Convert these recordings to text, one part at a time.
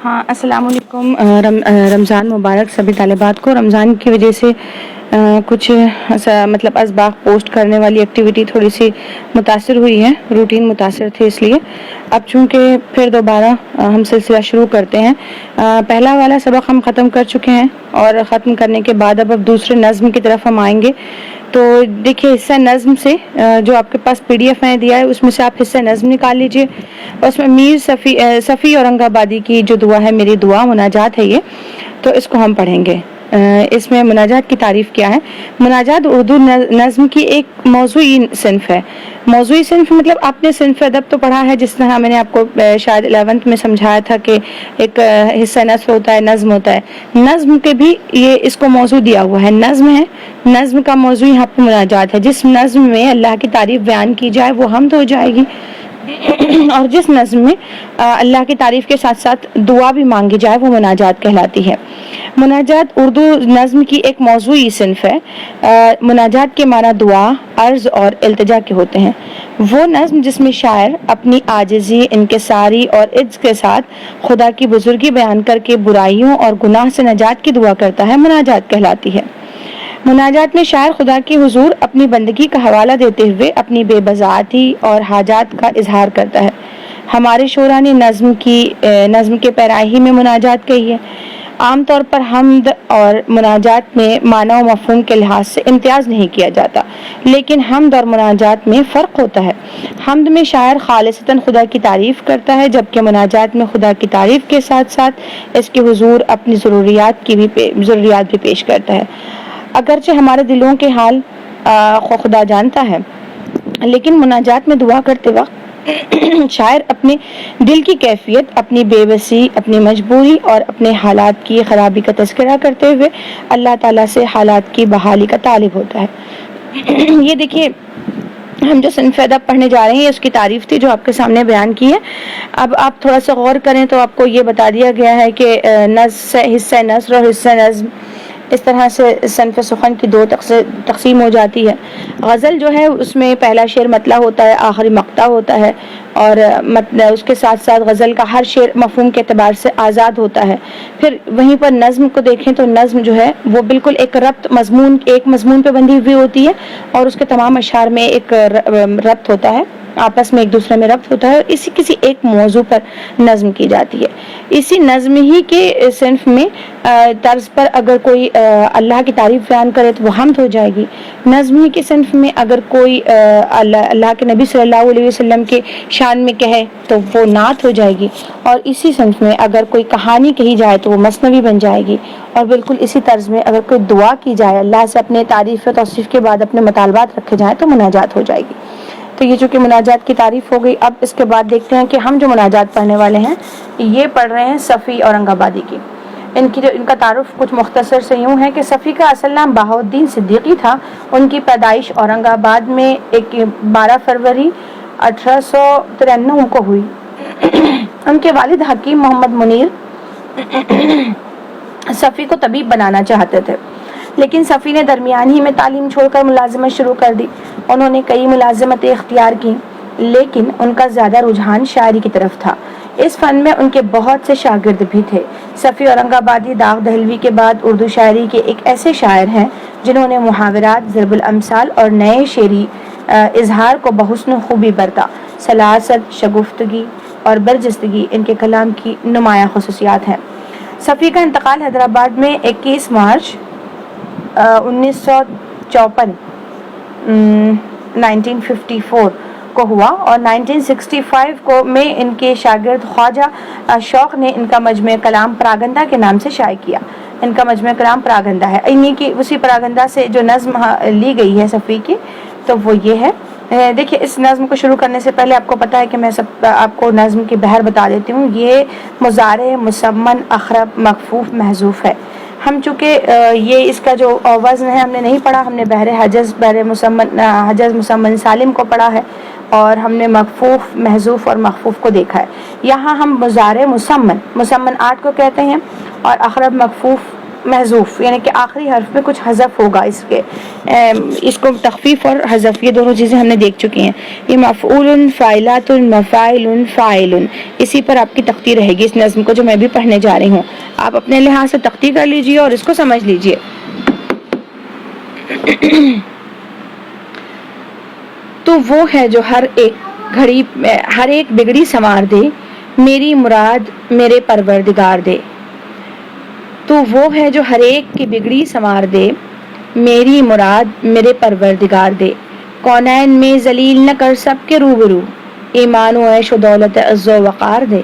ہاں، السلام علیکم۔ رمضان مبارک سبھی طالبات کو۔ رمضان کی وجہ سے کچھ مطلب اسباق پوسٹ کرنے والی ایکٹیویٹی تھوڑی سی متاثر ہوئی ہے، روٹین متاثر تھی، اس لیے اب چونکہ پھر دوبارہ ہم سلسلہ شروع کرتے ہیں۔ پہلا والا سبق ہم ختم کر چکے ہیں اور ختم کرنے کے بعد اب دوسرے نظم کی طرف ہم آئیں گے۔ تو دیکھیے، حصہ نظم سے جو آپ کے پاس PDF میں دیا ہے اس میں سے آپ حصہ نظم نکال لیجئے۔ اس میں میر صفی اورنگ آبادی کی جو دعا ہے، میری دعا مناجات ہے یہ، تو اس کو ہم پڑھیں گے۔ اس میں مناجات کی تعریف کیا ہے؟ مناجات اردو نظم کی ایک موضوعی صنف ہے۔ موضوعی صنف مطلب آپ نے صنف ادب تو پڑھا ہے، جس طرح میں نے آپ کو شاید 11th میں سمجھایا تھا کہ ایک حصہ نثر ہوتا ہے، نظم ہوتا ہے۔ نظم کے بھی یہ اس کو موضوع دیا ہوا ہے، نظم ہے، نظم کا موضوع یہاں پہ مناجات ہے۔ جس نظم میں اللہ کی تعریف بیان کی جائے وہ حمد ہو جائے گی، اور جس نظم میں اللہ کی تعریف کے ساتھ ساتھ دعا بھی مانگی جائے وہ مناجات کہلاتی ہے۔ مناجات اردو نظم کی ایک موضوعی صنف ہے۔ مناجات کے معنی دعا، عرض اور التجا کے ہوتے ہیں۔ وہ نظم جس میں شاعر اپنی عاجزی، انکساری اور عجز کے ساتھ خدا کی بزرگی بیان کر کے برائیوں اور گناہ سے نجات کی دعا کرتا ہے، مناجات کہلاتی ہے۔ مناجات میں شاعر خدا کی حضور اپنی بندگی کا حوالہ دیتے ہوئے اپنی بے بضاعتی اور حاجات کا اظہار کرتا ہے۔ ہمارے شعراء نے نظم کے پیراہی میں مناجات کہی ہے۔ عام طور پر حمد اور مناجات میں معنی و مفہوم کے لحاظ سے امتیاز نہیں کیا جاتا، لیکن حمد اور مناجات میں فرق ہوتا ہے۔ حمد میں شاعر خالصتاً خدا کی تعریف کرتا ہے، جبکہ مناجات میں خدا کی تعریف کے ساتھ ساتھ اس کے حضور اپنی ضروریات بھی پیش کرتا ہے۔ اگرچہ ہمارے دلوں کے حال خدا جانتا ہے، لیکن مناجات میں دعا کرتے وقت شاعر اپنے دل کی کیفیت، اپنی بے بسی، اپنی مجبوری اور اپنے حالات کی خرابی کا تذکرہ کرتے ہوئے اللہ تعالیٰ سے حالات کی بحالی کا طالب ہوتا ہے۔ یہ دیکھیے، ہم جو صنف ادب پڑھنے جا رہے ہیں اس کی تعریف تھی جو آپ کے سامنے بیان کی ہے۔ اب آپ تھوڑا سا غور کریں تو آپ کو یہ بتا دیا گیا ہے کہ حصہ نثر اور حصہ نظم اس طرح سے صنف سخن کی دو تقسیم ہو جاتی ہے۔ غزل جو ہے اس میں پہلا شعر مطلع ہوتا ہے، آخری مقطع ہوتا ہے، اور اس کے ساتھ ساتھ غزل کا ہر شعر مفہوم کے اعتبار سے آزاد ہوتا ہے۔ پھر وہیں پر نظم کو دیکھیں تو نظم جو ہے وہ بالکل ایک مضمون پہ بندھی ہوئی ہوتی ہے، اور اس کے تمام اشعار میں ایک ربط ہوتا ہے، آپس میں ایک دوسرے میں ربط ہوتا ہے، اور کسی ایک موضوع پر نظم کی جاتی ہے۔ اسی نظم ہی کے صنف میں طرز پر اگر کوئی اللہ کی تعریف بیان کرے تو وہ حمد ہو جائے گی۔ نظم ہی کے صنف میں اگر کوئی اللہ کے نبی صلی اللہ علیہ وسلم کے شان میں کہے تو وہ نعت ہو جائے گی، اور اسی صنف میں اگر کوئی کہانی کہی جائے تو وہ مثنوی بن جائے گی، اور بالکل اسی طرز میں اگر کوئی دعا کی جائے، اللہ سے اپنے تعریف و توصیف کے بعد اپنے مطالبات رکھے جائیں تو مناجات ہو جائے گی۔ تو یہ چونکہ مناجات کی تعریف ہو گئی، اب اس کے بعد دیکھتے ہیں کہ ہم جو مناجات پڑھنے والے ہیں یہ پڑھ رہے ہیں صفی اورنگ آبادی کی۔ ان کا تعارف کچھ مختصر سے یوں ہے کہ صفی کا اصل نام بہاؤالدین صدیقی تھا۔ ان کی پیدائش اورنگ آباد میں 12 فروری 1893 کو ہوئی۔ ان کے والد حکیم محمد منیر صفی کو طبیب بنانا چاہتے تھے، لیکن صفی نے درمیان ہی میں تعلیم چھوڑ کر ملازمت شروع کر دی۔ انہوں نے کئی ملازمتیں اختیار کی، لیکن ان کا زیادہ رجحان شاعری کی طرف تھا۔ اس فن میں ان کے بہت سے شاگرد بھی تھے۔ صفی اورنگ آبادی داغ دہلوی کے بعد اردو شاعری کے ایک ایسے شاعر ہیں جنہوں نے محاورات، ضرب الامثال اور نئے شعری اظہار کو بحسن خوبی برتا۔ سلاست، شگفتگی اور برجستگی ان کے کلام کی نمایاں خصوصیات ہیں۔ صفی کا انتقال حیدرآباد میں 21 مارچ 1954 کو ہوا، اور 1965 میں ان کے شاگرد خواجہ شوق نے ان کا مجمع کلام پراگندہ کے نام سے شائع کیا۔ ان کا مجمع کلام پراگندہ ہے، انہی کی اسی پراگندہ سے جو نظم لی گئی ہے صفی کی، تو وہ یہ ہے۔ دیکھیے، اس نظم کو شروع کرنے سے پہلے آپ کو پتا ہے کہ میں آپ کو نظم کی بہر بتا دیتی ہوں۔ یہ مضارع، مسمن، اخرب، مخفوف، محذوف ہے۔ ہم چونکہ یہ اس کا جو وزن ہے ہم نے نہیں پڑھا، ہم نے بحر حجز مسمن سالم کو پڑھا ہے، اور ہم نے مخفوف، محذوف اور مخفوف کو دیکھا ہے۔ یہاں ہم مضارع مسمن 8 کو کہتے ہیں، اور اخرب، مخفوف محذوف یعنی کہ آخری حرف میں کچھ حذف ہوگا اس کے، اس کو تخفیف اور حذف یہ دونوں چیزیں ہم نے دیکھ چکی ہیں. یہ مفعول، فاعلات، مفاعل، فاعل، اسی پر آپ کی تختی رہے گی اس نظم کو جو میں بھی پڑھنے جا رہی ہوں. آپ اپنے لحاظ سے تختی کر لیجئے اور اس کو سمجھ لیجئے. تو وہ ہے جو ہر ایک بگڑی سنوار دے، میری مراد میرے پروردگار دے. تو وہ ہے جو ہر ایک کی بگڑی سنوار دے، میری مراد میرے پروردگار دے. کونین میں ذلیل نہ کر سب کے روبرو، ایمان و عیش و دولت عز و وقار دے.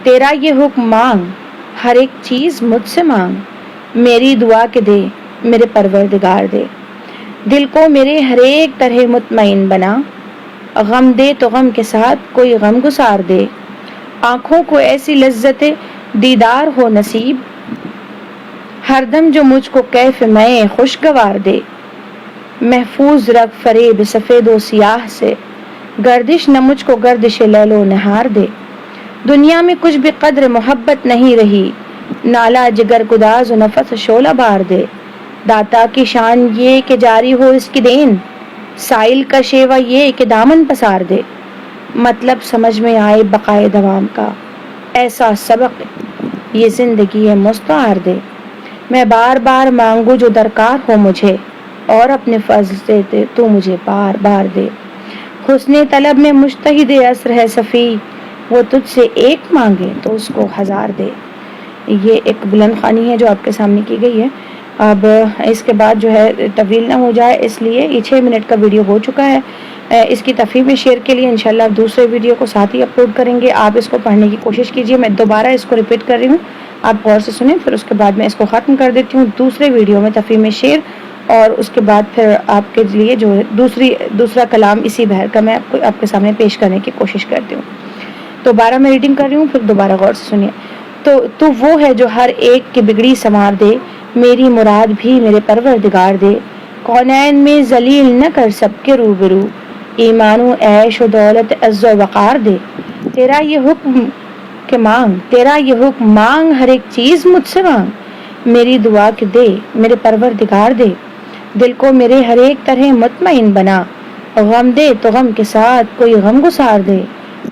تیرا یہ حکم مانگ، ہر ایک چیز مجھ سے مانگ، میری دعا کے دے میرے پروردگار دے. دل کو میرے ہر ایک طرح مطمئن بنا، غم دے تو غم کے ساتھ کوئی غم گسار دے. آنکھوں کو ایسی لذت دیدار ہو نصیب، ہر دم جو مجھ کو کیف میں خوشگوار دے. محفوظ رکھ فریب سفید و سیاہ سے، گردش نہ مجھ کو گردش لیل و نہار دے. دنیا میں کچھ بھی قدر محبت نہیں رہی، نالا جگر گداز و نفس شعلہ بار دے. داتا کی شان یہ کہ جاری ہو اس کی دین، سائل کا شیوا یہ کہ دامن پسار دے. مطلب سمجھ میں آئے بقائے دوام کا، ایسا سبق یہ زندگی ہے مستعار دے. میں بار بار مانگوں جو درکار ہو مجھے، اور اپنے فضل سے دے تو مجھے بار بار دے. حسن طلب میں مجتہد عصر ہے صفی، وہ تجھ سے ایک مانگے تو اس کو ہزار دے. یہ ایک بلند خوانی ہے جو آپ کے سامنے کی گئی ہے. اب اس کے بعد جو ہے طویل نہ ہو جائے اس لیے یہ 6 منٹ کا ویڈیو ہو چکا ہے. اس کی تفہیم شیئر کے لیے انشاءاللہ دوسرے ویڈیو کو ساتھ ہی اپلوڈ کریں گے. آپ اس کو پڑھنے کی کوشش کیجئے. میں دوبارہ اس کو ریپیٹ کر رہی ہوں، آپ غور سے سنیں، پھر اس کے بعد میں اس کو ختم کر دیتی ہوں دوسرے ویڈیو میں تفہیم شیئر، اور اس کے بعد پھر آپ کے لیے جو ہے دوسرا کلام اسی بحر کا میں آپ کے سامنے پیش کرنے کی کوشش کرتی ہوں. دوبارہ میں ریڈنگ کر رہی ہوں، پھر دوبارہ غور سے سنیے. تو وہ ہے جو ہر ایک کی بگڑی سنوار دے، میری مراد بھی میرے پروردگار دے. کونین میں ذلیل نہ کر سب کے روبرو، ایمان و عیش و دولت عز و وقار دے. تیرا یہ حکم کہ مانگ، تیرا یہ حکم مانگ، ہر ایک چیز مجھ سے مانگ، میری دعا کے دے میرے پروردگار دے. دل کو میرے ہر ایک طرح مطمئن بنا، غم دے تو غم کے ساتھ کوئی غم گسار دے.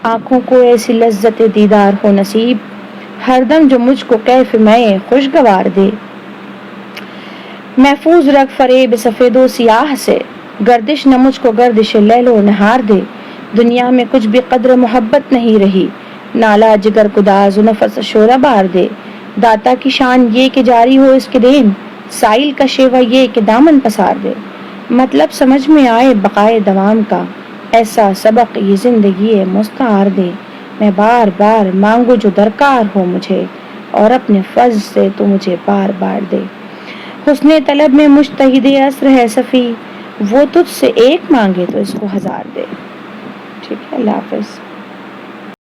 آنکھوں کو ایسی لذت دیدار ہو نصیب، ہر دم جو مجھ کو کیف میں خوشگوار دے. محفوظ رکھ فریب سفید و سیاہ سے، گردش نہ مجھ کو گردش لیل و نہار دے. دنیا میں کچھ بھی قدر محبت نہیں رہی، نالا جگر گداز و نفس شعلہ بار دے. داتا کی شان یہ کہ جاری ہو اس کے دین، سائل کا شیوا یہ کہ دامن پسار دے. مطلب سمجھ میں آئے بقائے دوام کا، ایسا سبق یہ زندگی ہے مستعار دے. میں بار بار مانگوں جو درکار ہو مجھے، اور اپنے فضل سے تو مجھے بار بار دے. حسن طلب میں مجتہد عصر ہے صفی، وہ تجھ سے ایک مانگے تو اس کو ہزار دے. ٹھیک ہے، اللہ حافظ.